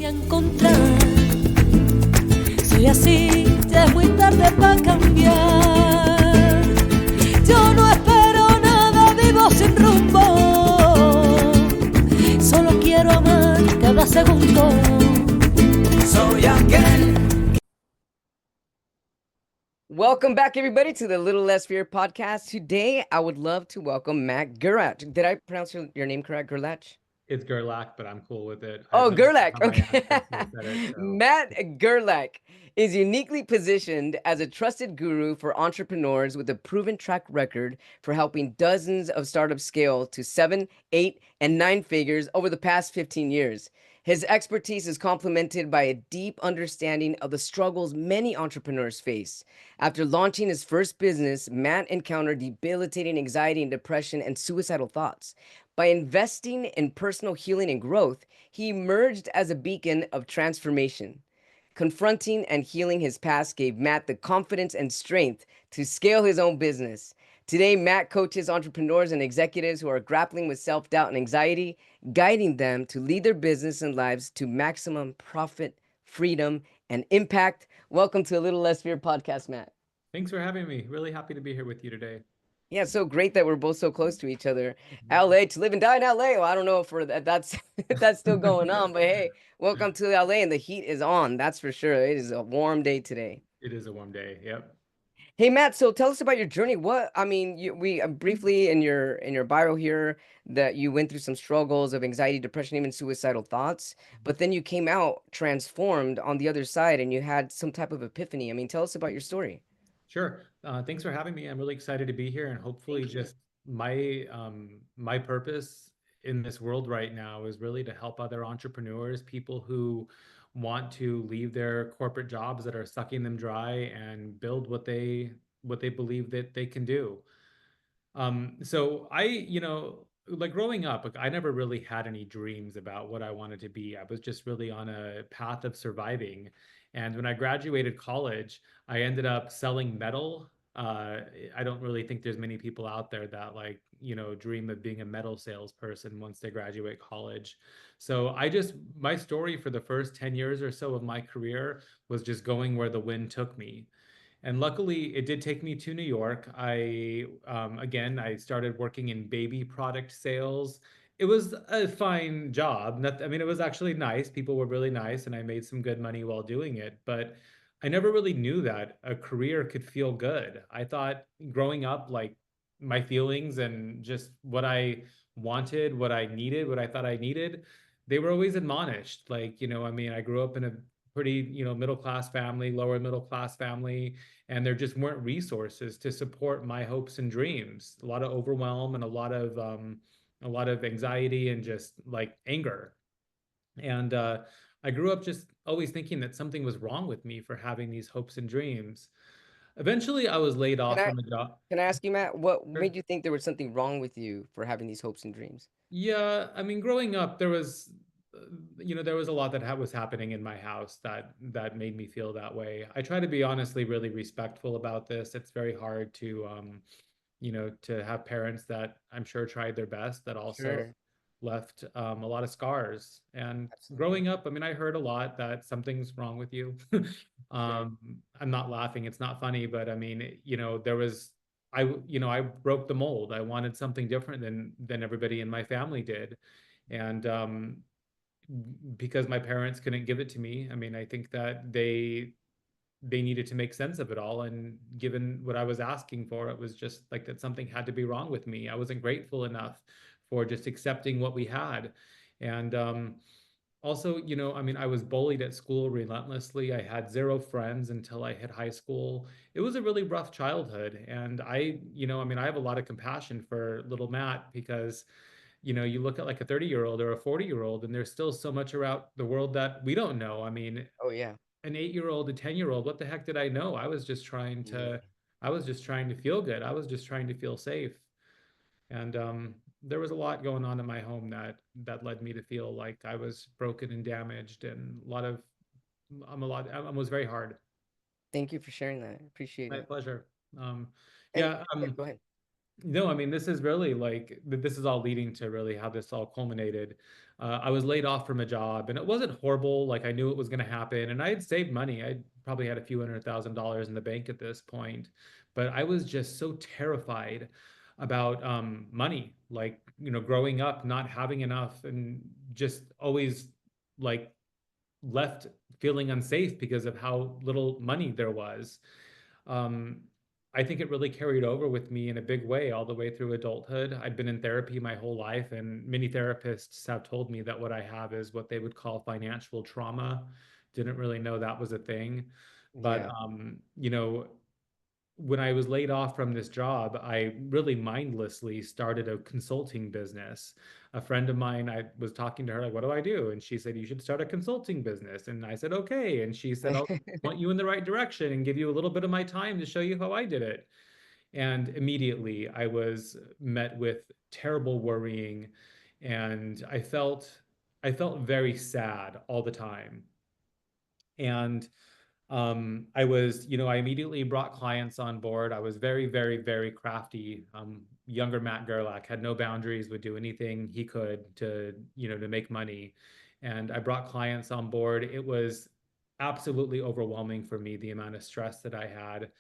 a encontrar. Soy así, ya es muy tarde para cambiar. Yo no espero nada, vivo sin rumbo. Solo quiero amar cada segundo. Soy aquel. Welcome back, everybody, to the Little Less Fear podcast. Today, I would love to welcome Matt Gerlach. Did I pronounce your name correct, Gerlach? It's Gerlach, but I'm cool with it. Oh, That's just Gerlach. how my Okay. ancestors said it. So Matt Gerlach is uniquely positioned as a trusted guru for entrepreneurs with a proven track record for helping dozens of startups scale to 7, 8, and 9 figures over the past 15 years. His expertise is complemented by a deep understanding of the struggles many entrepreneurs face. After launching his first business, Matt encountered debilitating anxiety and depression and suicidal thoughts. By investing in personal healing and growth, he emerged as a beacon of transformation. Confronting and healing his past gave Matt the confidence and strength to scale his own business. Today, Matt coaches entrepreneurs and executives who are grappling with self doubt and anxiety, guiding them to lead their business and lives to maximum profit, freedom, and impact. Welcome to A Little Less Fear podcast, Matt. thanks for having me. Really happy to be here with you today. Yeah, it's so great that we're both so close to each other. LA, to live and die in LA. Well, I don't know if that's if that's still going on, but hey, welcome to LA, and the heat is on. That's for sure. It is a warm day today. It is a warm day. Yep. Hey Matt, so tell us about your journey. What I mean, we briefly in your bio here that you went through some struggles of anxiety, depression, even suicidal thoughts, but then you came out transformed on the other side, and you had some type of epiphany. I mean, tell us about your story. Sure. Thanks for having me. I'm really excited to be here, and hopefully, Thank you. just my purpose in this world right now is really to help other entrepreneurs, people who want to leave their corporate jobs that are sucking them dry and build what they believe that they can do. So like growing up, like I never really had any dreams about what I wanted to be. I was just really on a path of surviving. And when I graduated college, I ended up selling metal. I don't really think there's many people out there that dream of being a metal salesperson once they graduate college. So my story for the first 10 years or so of my career was just going where the wind took me. And luckily, it did take me to New York. I started working in baby product sales. It was a fine job. I mean, it was actually nice. People were really nice, and I made some good money while doing it. But I never really knew that a career could feel good. I thought growing up, like my feelings and just what I wanted, what I needed, what I thought I needed, they were always admonished. I mean, I grew up in a pretty, middle class family, lower middle class family, and there just weren't resources to support my hopes and dreams. A lot of overwhelm and a lot of anxiety and just like anger. And I grew up just always thinking that something was wrong with me for having these hopes and dreams. Eventually, I was laid Can off I from a job. can I ask you, Matt, what Sure. made you think there was something wrong with you for having these hopes and dreams? Yeah, I mean, growing up, there was a lot that was happening in my house that made me feel that way. I try to be honestly really respectful about this. It's very hard to have parents that I'm sure tried their best that also Sure, left a lot of scars. And absolutely. growing up, I mean, I heard a lot that something's wrong with you. Sure. I'm not laughing, it's not funny, but I mean, there was I broke the mold. I wanted something different than everybody in my family did. And because my parents couldn't give it to me, I mean, I think that they needed to make sense of it all. And given what I was asking for, it was just like that something had to be wrong with me. I wasn't grateful enough for just accepting what we had. And also, I mean, I was bullied at school relentlessly. I had zero friends until I hit high school. It was a really rough childhood. And I mean, I have a lot of compassion for little Matt because you look at like a 30-year-old or a 40-year-old, and there's still so much around the world that we don't know. I mean, Oh yeah. an 8-year-old, a 10-year-old, what the heck did I know? Yeah. I was just trying to feel good. I was just trying to feel safe. And there was a lot going on in my home that led me to feel like I was broken and damaged, and I was very hard. Thank you for sharing that. I appreciate My it. pleasure. Um, And yeah, yeah, go ahead. No, I mean, this is really this is all leading to really how this all culminated. I was laid off from a job and it wasn't horrible. Like I knew it was going to happen and I had saved money. I probably had a few $100,000 in the bank at this point, but I was just so terrified about money, like, growing up, not having enough and just always like left feeling unsafe because of how little money there was. um, I think it really carried over with me in a big way all the way through adulthood. I'd been in therapy my whole life, and many therapists have told me that what I have is what they would call financial trauma. Didn't really know that was a thing. But, Yeah. when I was laid off from this job, I really mindlessly started a consulting business. A friend of mine, I was talking to her, like, what do I do? And she said, you should start a consulting business. And I said, okay. And she said, I'll point you in the right direction and give you a little bit of my time to show you how I did it. And immediately I was met with terrible worrying and I felt very sad all the time. And I immediately brought clients on board. I was very, very, very crafty. Younger Matt Gerlach had no boundaries, would do anything he could to make money. And I brought clients on board. It was absolutely overwhelming for me, the amount of stress that I had.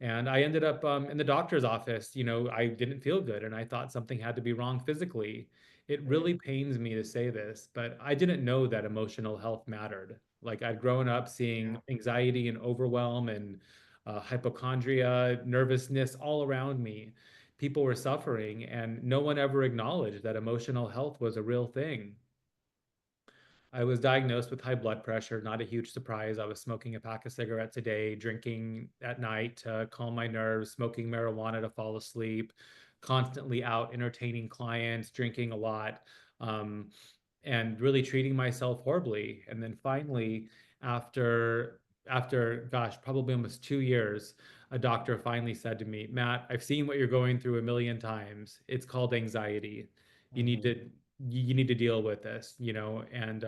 And I ended up in the doctor's office. I didn't feel good and I thought something had to be wrong physically. It really pains me to say this, but I didn't know that emotional health mattered. Like I'd grown up seeing Yeah. anxiety and overwhelm and hypochondria, nervousness all around me. People were suffering and no one ever acknowledged that emotional health was a real thing. I was diagnosed with high blood pressure, not a huge surprise. I was smoking a pack of cigarettes a day, drinking at night to calm my nerves, smoking marijuana to fall asleep, constantly out entertaining clients, drinking a lot, um, and really treating myself horribly. And then finally, after gosh, probably almost 2 years, a doctor finally said to me, Matt, I've seen what you're going through a million times. It's called anxiety. You need Hmm. to you need to deal with this, and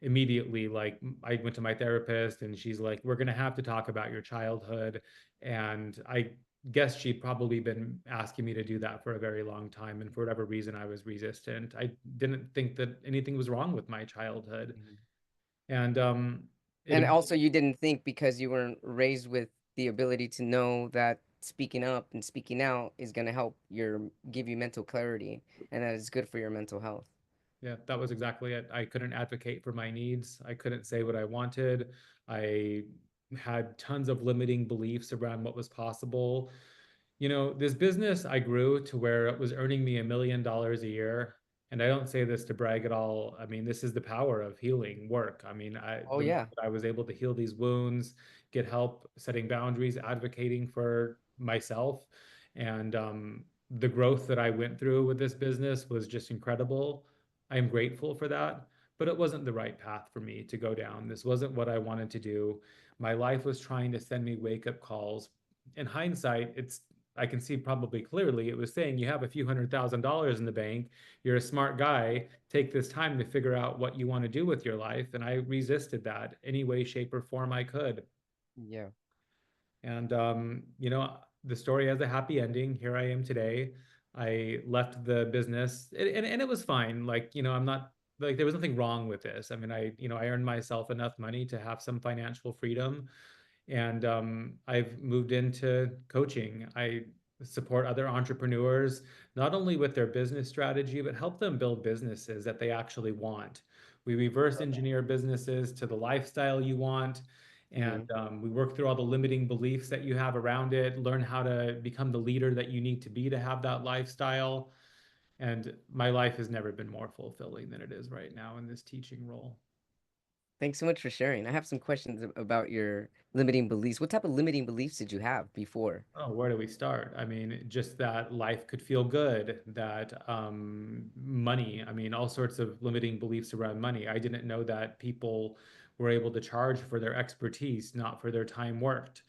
immediately, like, I went to my therapist and she's like, we're going to have to talk about your childhood. And I guess she'd probably been asking me to do that for a very long time. And for whatever reason, I was resistant. I didn't think that anything was wrong with my childhood. And And it also, you didn't think because you weren't raised with the ability to know that speaking up and speaking out is going to help give you mental clarity and that is good for your mental health. Yeah, that was exactly it. I couldn't advocate for my needs. I couldn't say what I wanted. I had tons of limiting beliefs around what was possible. This business I grew to where it was earning me $1 million a year. And I don't say this to brag at all. I mean, this is the power of healing work. I mean, Oh, the yeah. I was able to heal these wounds, get help setting boundaries, advocating for myself. And the growth that I went through with this business was just incredible. I am grateful for that, but it wasn't the right path for me to go down. This wasn't what I wanted to do. My life was trying to send me wake up calls. In hindsight, I can see probably clearly it was saying you have a few $100,000 in the bank. You're a smart guy. Take this time to figure out what you want to do with your life. And I resisted that any way, shape, or form I could. Yeah. And the story has a happy ending. Here I am today. I left the business, and it was fine. Like, I'm not like there was nothing wrong with this. I mean, I earned myself enough money to have some financial freedom, and I've moved into coaching. I support other entrepreneurs, not only with their business strategy, but help them build businesses that they actually want. We reverse engineer businesses to the lifestyle you want. And Hmm. we work through all the limiting beliefs that you have around it, learn how to become the leader that you need to have that lifestyle. And my life has never been more fulfilling than it is right now in this teaching role. Thanks so much for sharing. I have some questions about your limiting beliefs. What type of limiting beliefs did you have before? Oh, where do we start? I mean, just that life could feel good, that money, I mean, all sorts of limiting beliefs around money. I didn't know that people were able to charge for their expertise, not for their time worked.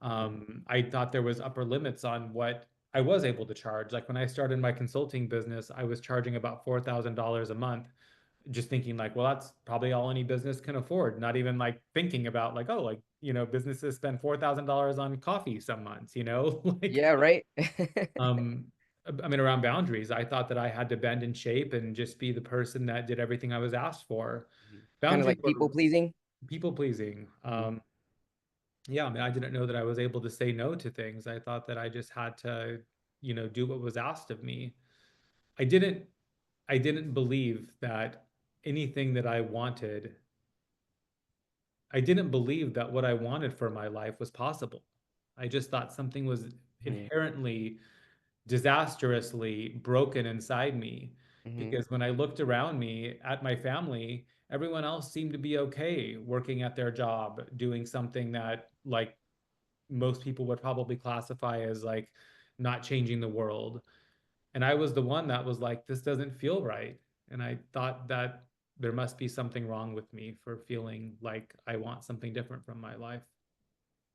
Hmm. I thought there was upper limits on what I was able to charge. Like when I started my consulting business, I was charging about $4,000 a month. just thinking like, well, that's probably all any business can afford. Not even like thinking about like, oh, like, businesses spend $4,000 on coffee some months, like, Yeah, right. um, I mean, around boundaries, I thought that I had to bend and shape and just be the person that did everything I was asked for. Kind of Boundaries like people were pleasing. people pleasing. Mhm. Yeah, I mean, I didn't know that I was able to say no to things. I thought that I just had to, do what was asked of me. I didn't I didn't believe that anything that I didn't believe that what I wanted for my life was possible. I just thought something was Mhm. inherently disastrously broken inside me, Mhm. because when I looked around me at my family, everyone else seemed to be okay working at their job, doing something that like most people would probably classify as like not changing the world. And I was the one that was like, this doesn't feel right. And I thought that there must be something wrong with me for feeling like I want something different from my life.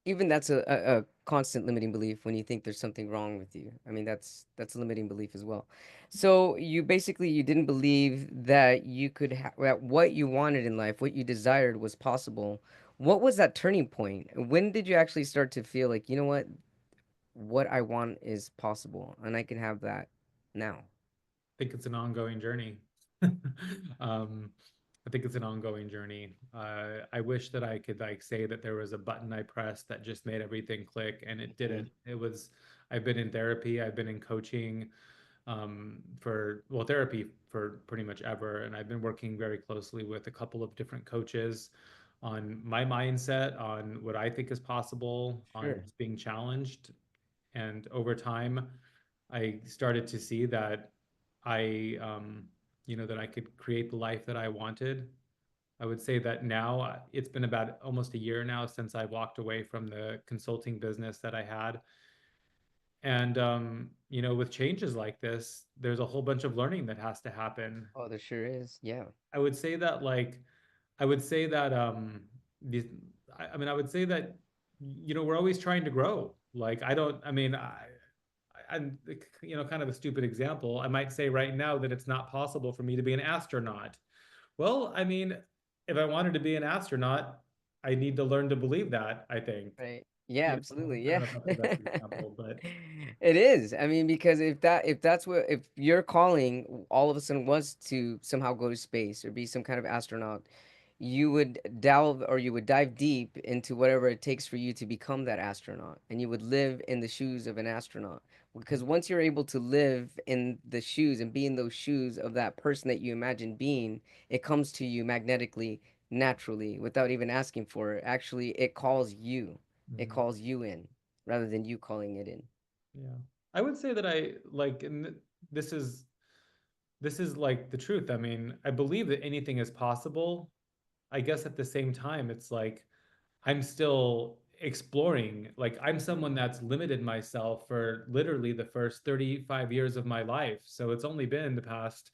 Even that's a constant limiting belief when you think there's something wrong with you. I mean, that's a limiting belief as well. So you basically you didn't believe that you could that what you wanted in life, what you desired was possible. What was that turning point? When did you actually start to feel like, you know what I want is possible and I can have that now? Think it's an ongoing journey. um, I think it's an ongoing journey. I wish that I could like say that there was a button I pressed that just made everything click, and it Mhm. didn't. I've been in therapy, I've been in coaching, therapy for pretty much ever. And I've been working very closely with a couple of different coaches on my mindset, on what I think is possible, on Sure. just being challenged. And over time, I started to see that that I could create the life that I wanted. I would say that now it's been about almost a year now since I walked away from the consulting business that I had. And, with changes like this, there's a whole bunch of learning that has to happen. Oh, there sure is. Yeah. I would say that, I would say that, these, I mean, I would say that, we're always trying to grow. Like, I don't, I mean, I'm, kind of a stupid example. I might say right now that it's not possible for me to be an astronaut. Well, I mean, if I wanted to be an astronaut, I need to learn to believe that, I think. Right. Yeah, You absolutely. I don't Yeah. know if that's the best example, but It is. I mean, because if that's what if your calling all of a sudden was to somehow go to space or be some kind of astronaut, you would delve or you would dive deep into whatever it takes for you to become that astronaut and you would live in the shoes of an astronaut. Because once you're able to live in the shoes and be in those shoes of that person that you imagine being, it comes to you magnetically, naturally, without even asking for it. Actually, it calls you. It Mhm. calls you in rather than you calling it in. Yeah. I would say that I like, and this is this is like the truth. I mean, I believe that anything is possible. I guess at the same time, it's like I'm still exploring. Like I'm someone that's limited myself for literally the first 35 years of my life. So it's only been the past,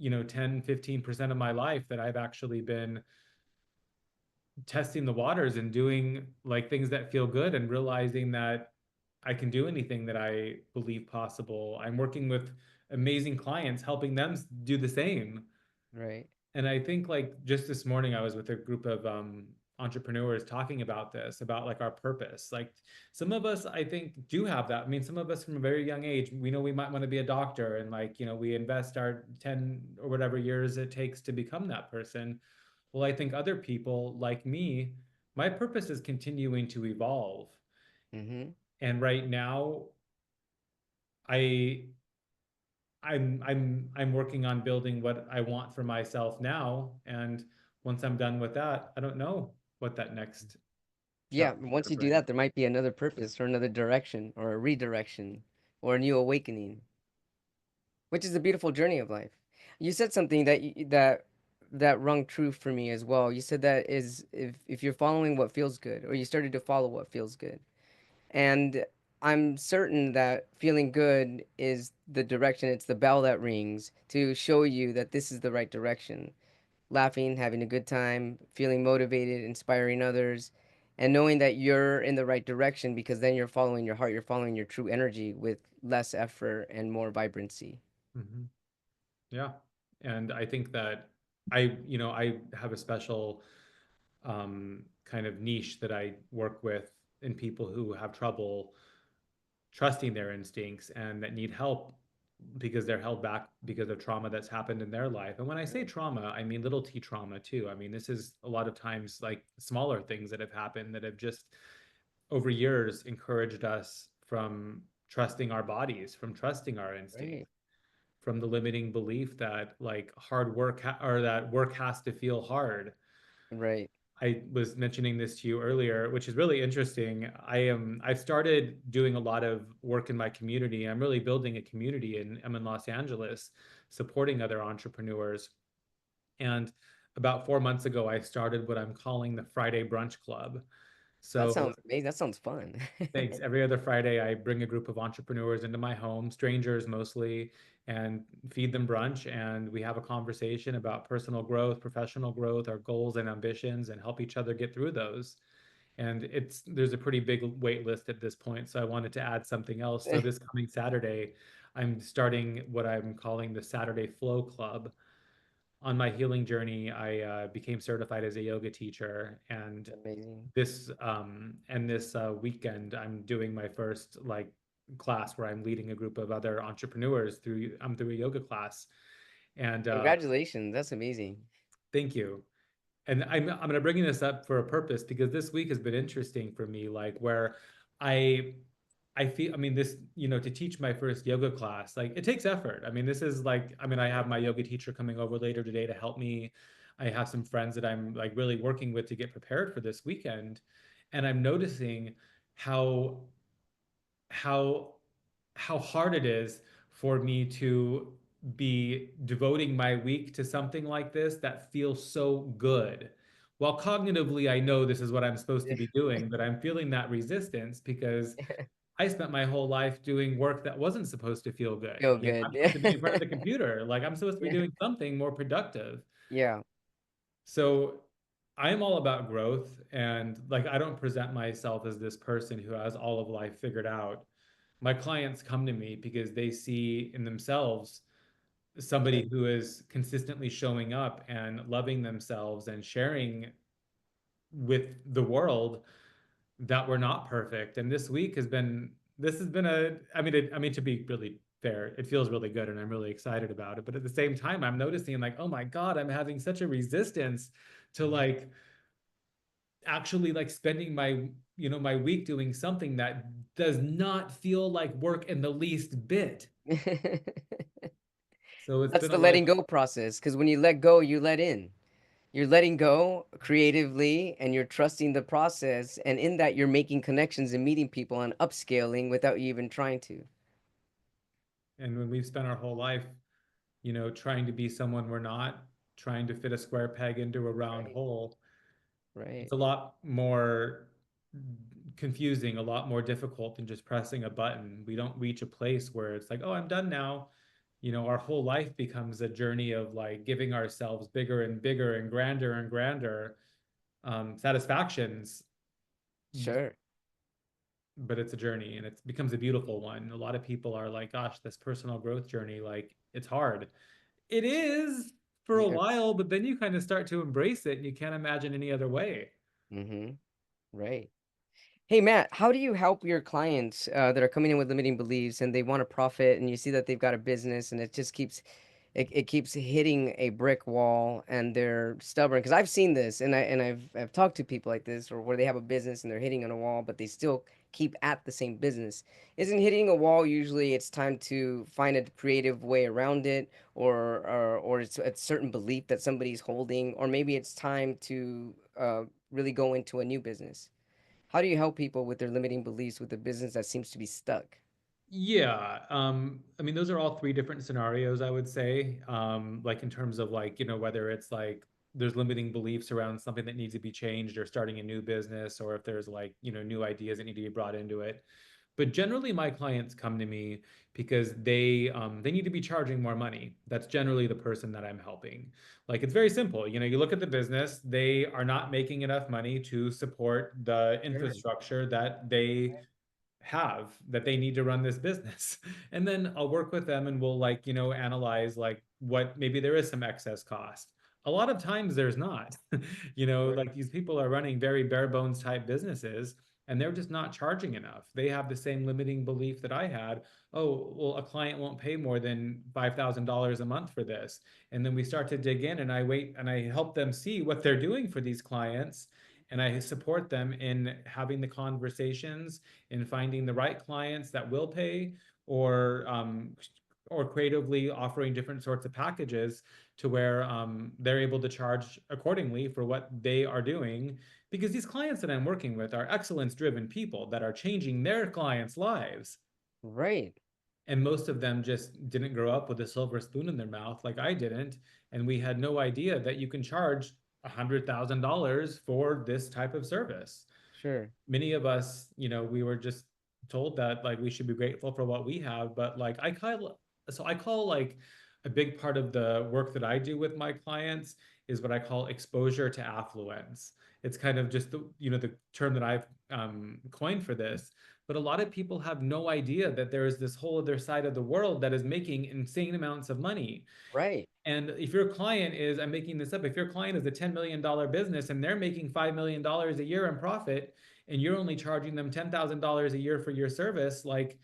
10-15% of my life that I've actually been testing the waters and doing like things that feel good and realizing that I can do anything that I believe possible. I'm working with amazing clients, helping them do the same. Right. And I think like just this morning, I was with a group of entrepreneurs talking about this, about like our purpose. Like some of us, I think, do have that. I mean, some of us from a very young age, we know we might want to be a doctor and like, we invest our 10 or whatever years it takes to become that person. Well, I think other people like me, my purpose is continuing to evolve. Mm-hmm. And right now, I I'm working on building what I want for myself now. And once I'm done with that, I don't know what that next Yeah, chapter is once gonna you do bring. that, there might be another purpose or another direction or a redirection or a new awakening, which is a beautiful journey of life. You said something that rung true for me as well. You said that is if you're following what feels good or you started to follow what feels good. And I'm certain that feeling good is the direction, it's the bell that rings to show you that this is the right direction. Laughing, having a good time, feeling motivated, inspiring others, and knowing that you're in the right direction because then you're following your heart, you're following your true energy with less effort and more vibrancy. Hmm. Yeah. And I think that I have a special kind of niche that I work with in people who have trouble trusting their instincts and that need help because they're held back because of trauma that's happened in their life. And when I say trauma, I mean little t trauma too. I mean, this is a lot of times like smaller things that have happened that have just over years encouraged us from trusting our bodies, from trusting our instincts, Right. from the limiting belief that like hard work or that work has to feel hard. Right. I was mentioning this to you earlier, which is really interesting. I've started doing a lot of work in my community. I'm really building a community and I'm in Los Angeles supporting other entrepreneurs. And about 4 months ago, I started what I'm calling the Friday Brunch Club. That So sounds amazing. That sounds fun. thanks. Every other Friday, I bring a group of entrepreneurs into my home, strangers mostly, and feed them brunch. And we have a conversation about personal growth, professional growth, our goals and ambitions, and help each other get through those. And there's a pretty big wait list at this point. So I wanted to add something else. So this coming Saturday, I'm starting what I'm calling the Saturday Flow Club. On my healing journey, I became certified as a yoga teacher, and Amazing. this weekend, I'm doing my first like class where I'm leading a group of other entrepreneurs through a yoga class. And Congratulations. That's amazing. thank you. And I'm going to bring this up for a purpose because this week has been interesting for me, like where I I feel, I mean, this, to teach my first yoga class, like it takes effort. I mean, this is like, I mean, I have Right. my yoga teacher coming over later today to help me. I have some friends that I'm like really working with to get prepared for this weekend. And I'm noticing how, how, how hard it is for me to be devoting my week to something like this that feels so good. While cognitively, I know this is what I'm supposed to be doing, but I'm feeling that resistance because I spent my whole life doing work that wasn't supposed to feel good. Feel I'm good. supposed to be in front of the computer. Like I'm supposed to be doing something more productive. Yeah. So I'm all about growth. And like, I don't present myself as this person who has all of life figured out. My clients come to me because they see in themselves Sure. somebody who is consistently showing up and loving themselves and sharing with the world that we're not perfect. And this has been I mean, to be really fair, it feels really good and I'm really excited about it. But at the same time, I'm noticing like, oh my God, I'm having such a resistance to like actually like spending my week doing something that does not feel like work in the least bit. So it's That's been a the life. letting go process. Because when you let go, you let in. You're letting go creatively and you're trusting the process. And in that, you're making connections and meeting people and upscaling without you even trying to. And when we've spent our whole life, trying to be someone we're not, trying to fit a square peg into a round Right. hole, Right. it's a lot more confusing, a lot more difficult than just pressing a button. We don't reach a place where it's like, oh, I'm done now. Our whole life becomes a journey of like giving ourselves bigger and bigger and grander satisfactions. Sure. But it's a journey and it becomes a beautiful one. A lot of people are like, gosh, this personal growth journey, like it's hard. It is for a Yeah. while, but then you kind of start to embrace it and you can't imagine any other way. Mm-hmm. Right. Hey Matt, how do you help your clients that are coming in with limiting beliefs and they want to profit and you see that they've got a business and it keeps hitting a brick wall and they're stubborn? Because I've seen this and I've talked to people like this or where they have a business and they're hitting on a wall, but they still keep at the same business. Isn't hitting a wall usually it's time to find a creative way around it or it's a certain belief that somebody's holding or maybe it's time to really go into a new business? How do you help people with their limiting beliefs with a business that seems to be stuck? Yeah, I mean, those are all three different scenarios, I would say. Like in terms of like, whether it's like there's limiting beliefs around something that needs to be changed or starting a new business, or if there's like, new ideas that need to be brought into it. But generally, my clients come to me because they need to be charging more money. That's generally the person that I'm helping. Like it's very simple. You look at the business, they are not making enough money to support the Sure. infrastructure that they have that they need to run this business. And then I'll work with them and we'll like, analyze like what maybe there is some excess cost. A lot of times there's not. Right. Like these people are running very bare bones type businesses and they're just not charging enough. They have the same limiting belief that I had. Oh, well, a client won't pay more than $5,000 a month for this. And then we start to dig in and I wait and I help them see what they're doing for these clients. And I support them in having the conversations, in finding the right clients that will pay, or or creatively offering different sorts of packages to where they're able to charge accordingly for what they are doing. Because these clients that I'm working with are excellence driven people that are changing their clients' lives. Right. And most of them just didn't grow up with a silver spoon in their mouth like I didn't. And we had no idea that you can charge $100,000 for this type of service. Sure. Many of us, we were just told that like we should be grateful for what we have, but like I call like a big part of the work that I do with my clients is what I call exposure to affluence. It's kind of just the term that I've coined for this. But a lot of people have no idea that there is this whole other side of the world that is making insane amounts of money. Right. And if your client is, I'm making this up, if your client is a $10 million business and they're making $5 million a year in profit, and you're only charging them $10,000 a year for your service, like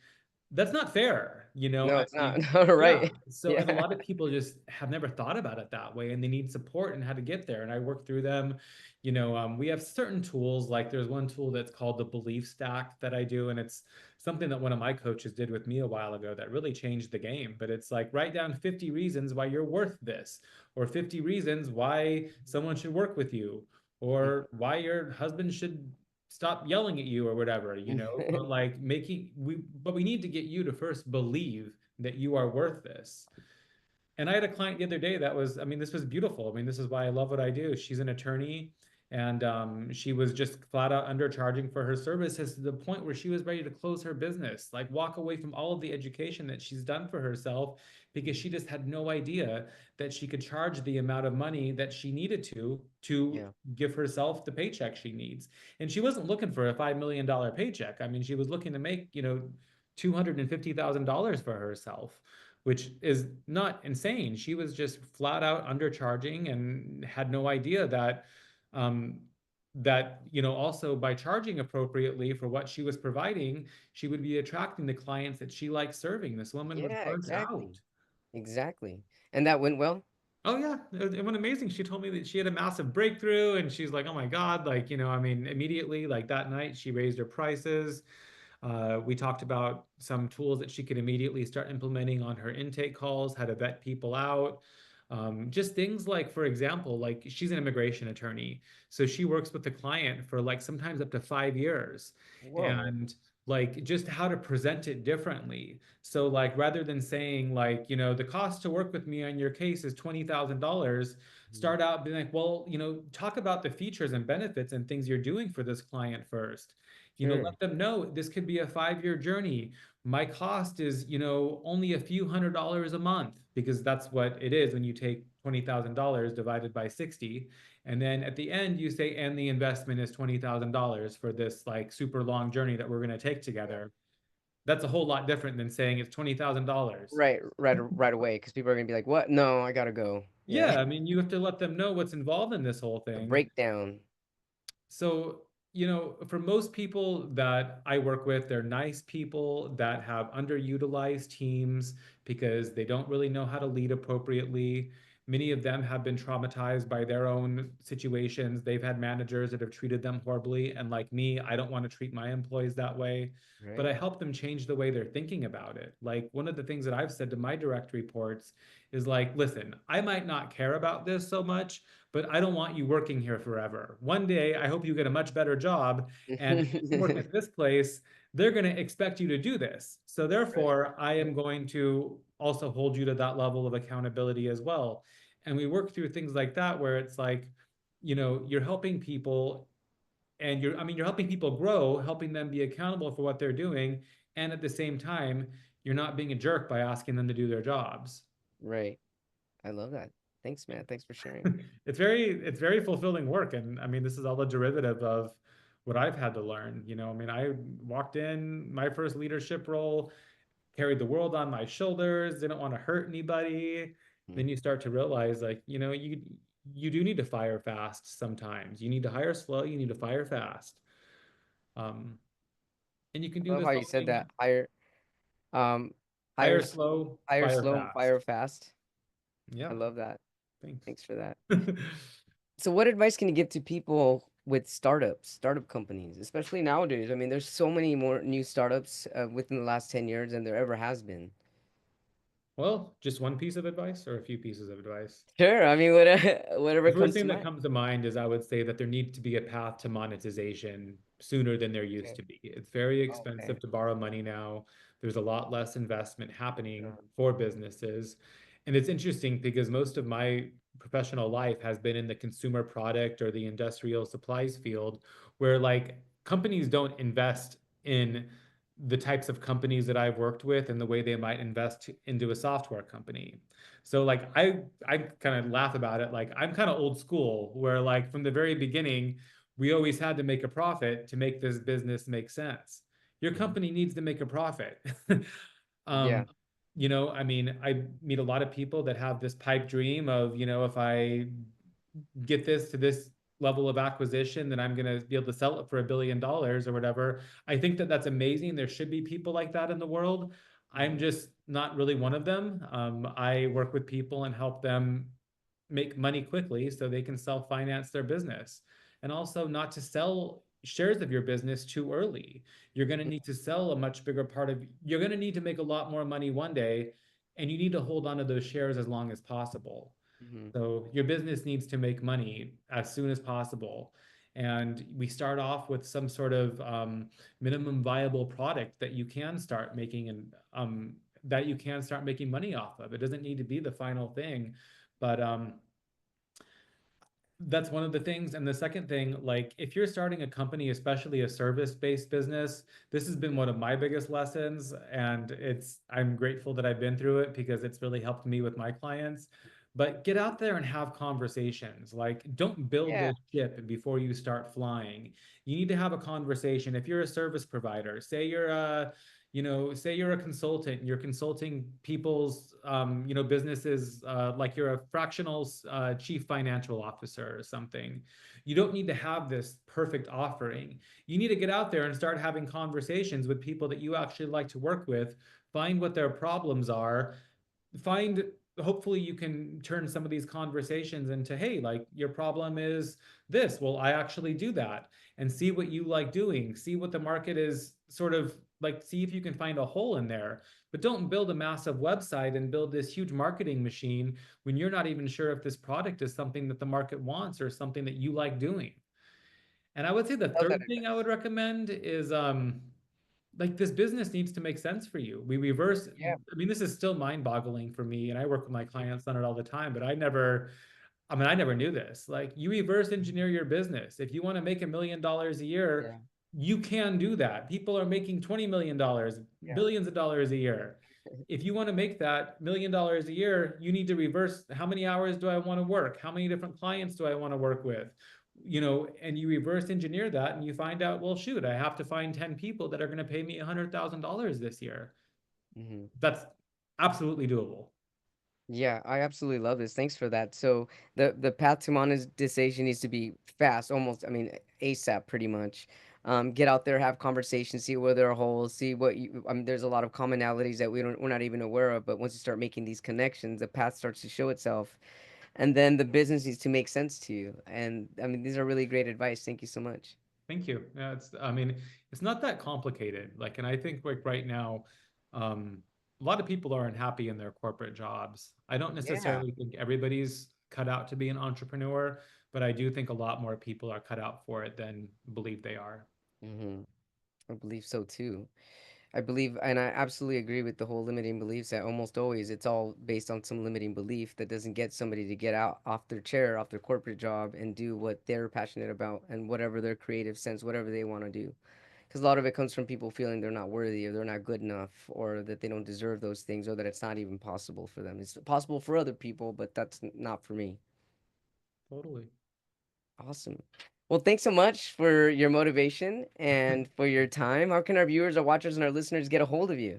that's not fair. No, I it's not. mean, yeah. Right. So, and a Yeah. lot of people just have never thought about it that way and they need support and how to get there. And I work through them. We have certain tools, like there's one tool that's called the belief stack that I do. And it's something that one of my coaches did with me a while ago that really changed the game. But it's like write down 50 reasons why you're worth this, or 50 reasons why someone should work with you, or why your husband should stop yelling at you or whatever, but like but we need to get you to first believe that you are worth this. And I had a client the other day that was, I mean, this was beautiful. I mean, this is why I love what I do. She's an attorney, and she was just flat out undercharging for her services to the point where she was ready to close her business, like walk away from all of the education that she's done for herself, because she just had no idea that she could charge the amount of money that she needed to Yeah. give herself the paycheck she needs. And she wasn't looking for a $5 million paycheck. I mean, she was looking to make, $250,000 for herself, which is not insane. She was just flat out undercharging and had no idea um, also by charging appropriately for what she was providing, she would be attracting the clients that she likes serving. This woman would Yeah, burn exactly. out. Exactly. And that went well? Oh yeah, it went amazing. She told me that she had a massive breakthrough, and she's like, "Oh my God!" Like, I mean, immediately, like that night, she raised her prices. We talked about some tools that she could immediately start implementing on her intake calls, how to vet people out. Just things like, for example, like she's an immigration attorney. So she works with the client for like sometimes up to 5 years. Whoa. And like just how to present it differently. So like rather than saying like, the cost to work with me on your case is $20,000, Mhm. start out being like, well, talk about the features and benefits and things you're doing for this client first. Sure. Let them know this could be a 5 year journey. My cost is, only a few $100s a month, because that's what it is when you take $20,000 divided by 60. And then at the end, you say, and the investment is $20,000 for this like super long journey that we're going to take Yeah. together. That's a whole lot different than saying it's $20,000. Right away, because people are gonna be like, "What? No, I gotta go." Yeah. Yeah, I mean, you have to let them know what's involved in this whole The thing. breakdown. So, for most people that I work with, they're nice people that have underutilized teams because they don't really know how to lead appropriately. Many of them have been traumatized by their own situations. They've had managers that have treated them horribly. And like me, I don't want to treat my employees that way. But Right. I help them change the way they're thinking about it. Like one of the things that I've said to my direct reports is like, listen, I might not care about this so much, but I don't want you working here forever. One day, I hope you get a much better job. And if you work at this place, they're going to expect you to do this. So Right. therefore, I am going to also hold you to that level of accountability as well. And we work through things like that where it's like, you're helping people and you're helping people grow, helping them be accountable for what they're doing. And at the same time, you're not being a jerk by asking them to do their jobs. Right. I love that. Thanks, man. Thanks for sharing. It's very fulfilling work, and I mean this is all a derivative of what I've had to learn. I mean, I walked in my first leadership role, carried the world on my shoulders, didn't want to hurt anybody. Mm. Then you start to realize like, you do need to fire fast sometimes. You need to hire slow, you need to fire fast. Um, and you can I do love this how you all said being that. Um, hire, hire s- slow, hire fire slow, fast. fire fast. I Yep, love that. thanks. Thanks for that. So, what advice can you give to people with startups, startup companies, especially nowadays? I mean, there's so many more new startups within the last 10 years than there ever has been. Well, just one piece of advice or a few pieces of advice? Sure. I mean, whatever, The whatever first comes to thing that mind. comes to mind is I would say that there needs to be a path to monetization sooner than there used Okay. to be. It's very Okay. expensive to borrow money now. There's a lot less investment happening Sure. for businesses. And it's interesting because most of my professional life has been in the consumer product or the industrial supplies field, where like companies don't invest in the types of companies that I've worked with and the way they might invest into a software company. So like I kind of laugh about it. Like I'm kind of old school where like from the very beginning, we always had to make a profit to make this business make sense. Your Mhm. company needs to make a profit. Yeah. um, you know, I mean, I meet a lot of people that have this pipe dream of, you know, if I get this to this level of acquisition, then I'm going to be able to sell it for $1 billion or whatever. I think that that's amazing. There should be people like that in the world. I'm Mhm. just not really one of them. I work with people and help them make money quickly so they can self finance their business and also not to sell shares of your business too early. You're going to need to sell a much bigger part of, you're going to need to make a lot more money one day, and you need to hold on to those shares as long as possible. Mhm. So your business needs to make money as soon as possible. And we start off with some sort of minimum viable product that you can start making and that you can start making money off of. It doesn't need to be the final thing, but that's one of the things. And the second thing, like if you're starting a company, especially a service-based business, this has been one of my biggest lessons. And I'm grateful that I've been through it because it's really helped me with my clients. But get out there and have conversations. Like, don't build Yeah. the ship before you start flying. You need to have a conversation. If you're a service provider, say you're a consultant, you're consulting people's, businesses, like you're a fractional chief financial officer or something. You don't need to have this perfect offering. You need to get out there and start having conversations with people that you actually like to work with, find what their problems are, find hopefully you can turn some of these conversations into, hey, like your problem is this, well I actually do that, and see what you like doing, see what the market is sort of like, see if you can find a hole in there. But don't build a massive website and build this huge marketing machine when you're not even sure if this product is something that the market wants or something that you like doing. And I would say the Love that third thing I would advice. recommend is like this business needs to make sense for you. We reverse, Yeah. I mean, this is still mind-boggling for me, and I work with my clients on it all the time, but I never knew this. Like you reverse engineer your business. If you want to make $1 million a year, Yeah. you can do that. People are making $20 million, Yeah. billions of dollars a year. If you want to make that $1 million a year, you need to reverse how many hours do I want to work? How many different clients do I want to work with? You know, and you reverse engineer that and you find out, well, shoot, I have to find 10 people that are going to pay me $100,000 this year. Mhm. That's absolutely doable. Yeah, I absolutely love this. Thanks for that. So the path to monetization needs to be fast, almost. I mean, ASAP, pretty much. Get out there, have conversations, see where there are holes, see what you. I mean, there's a lot of commonalities that we're not even aware of. But once you start making these connections, the path starts to show itself, and then the business needs to make sense to you. And I mean, these are really great advice. Thank you so much. Thank you. Yeah, I mean, it's not that complicated. Like, and I think like right now, a lot of people are unhappy in their corporate jobs. I don't Yeah. necessarily think everybody's cut out to be an entrepreneur, but I do think a lot more people are cut out for it than believe they are. Hmm. I believe so too. I believe, and I absolutely agree with the whole limiting beliefs that almost always it's all based on some limiting belief that doesn't get somebody to get out off their chair, off their corporate job, and do what they're passionate about and whatever their creative sense, whatever they want to do. Because a lot of it comes from people feeling they're not worthy or they're not good enough or that they don't deserve those things or that it's not even possible for them. It's possible for other people, but that's not for me. Totally. Awesome. Well, thanks so much for your motivation and for your time. How can our viewers, our watchers, and our listeners get a hold of you?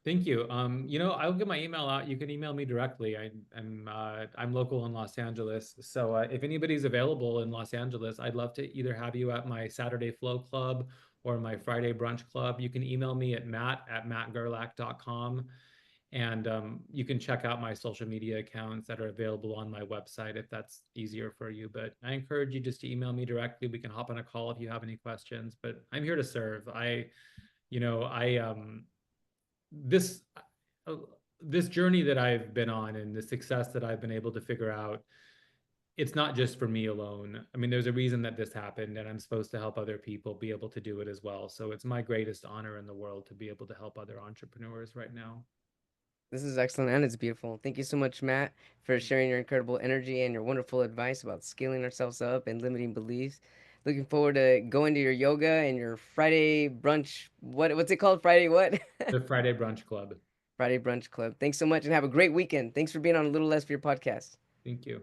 Thank you. I'll get my email out. You can email me directly. I'm local in Los Angeles, so if anybody's available in Los Angeles, I'd love to either have you at my Saturday Flow Club or my Friday Brunch Club. You can email me at matt@mattgerlach.com, and you can check out my social media accounts that are available on my website if that's easier for you. But I encourage you just to email me directly. We can hop on a call if you have any questions. But I'm here to serve. You know, I this uh, this journey that I've been on and the success that I've been able to figure out, it's not just for me alone. I mean, there's a reason that this happened, and I'm supposed to help other people be able to do it as well. So it's my greatest honor in the world to be able to help other entrepreneurs right now. This is excellent and it's beautiful. Thank you so much, Matt, for sharing your incredible energy and your wonderful advice about scaling ourselves up and limiting beliefs. Looking forward to going to your yoga and your Friday brunch. What's it called? Friday what? The Friday Brunch Club. Friday brunch club. Thanks so much and have a great weekend. Thanks for being on A Little Less for your podcast. Thank you.